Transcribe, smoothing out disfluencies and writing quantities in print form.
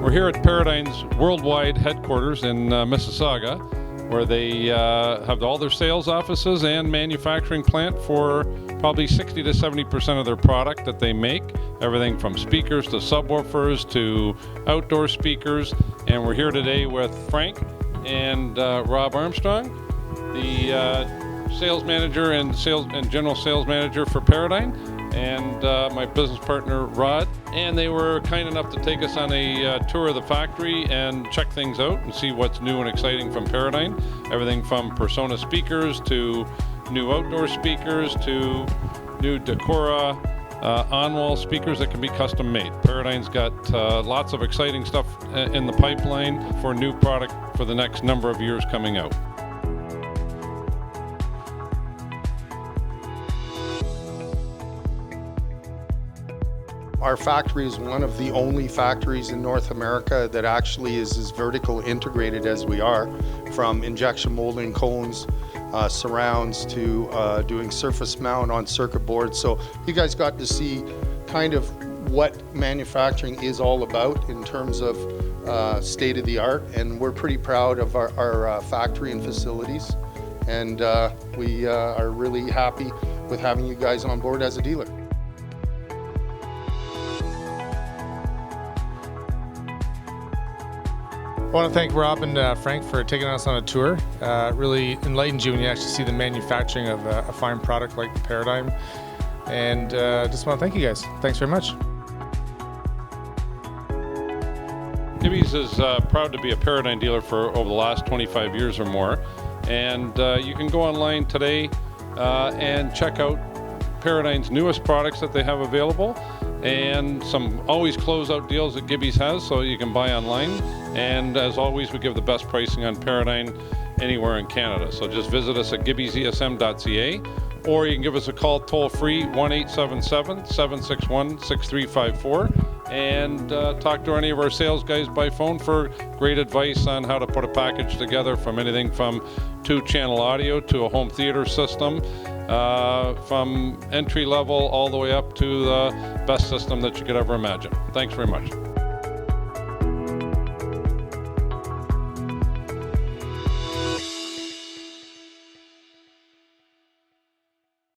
We're here at Paradigm's worldwide headquarters in Mississauga, where they have all their sales offices and manufacturing plant for probably 60 to 70% of their product that they make. Everything from speakers to subwoofers to outdoor speakers. And we're here today with Frank and Rob Armstrong, the sales manager and general sales manager for Paradigm, and my business partner Rod. And they were kind enough to take us on a tour of the factory and check things out and see what's new and exciting from Paradigm. Everything from Persona speakers to new outdoor speakers to new Decora on-wall speakers that can be custom made. Paradigm's got lots of exciting stuff in the pipeline for new product for the next number of years coming out. Our factory is one of the only factories in North America that actually is as vertical integrated as we are, from injection molding cones, surrounds to doing surface mount on circuit boards. So you guys got to see kind of what manufacturing is all about in terms of state of the art, and we're pretty proud of our factory and facilities, and we are really happy with having you guys on board as a dealer. I want to thank Rob and Frank for taking us on a tour. It really enlightens you when you actually see the manufacturing of a fine product like the Paradigm. And just want to thank you guys. Thanks very much. Gibbys is proud to be a Paradigm dealer for over the last 25 years or more. And you can go online today and check out Paradigm's newest products that they have available, and some always closeout deals that Gibbys has, so you can buy online. And as always, we give the best pricing on Paradigm anywhere in Canada. So just visit us at gibbysesm.ca, or you can give us a call toll free 1-877-761-6354 and talk to any of our sales guys by phone for great advice on how to put a package together, from anything from 2-channel audio to a home theater system, from entry level all the way up to the best system that you could ever imagine. Thanks very much.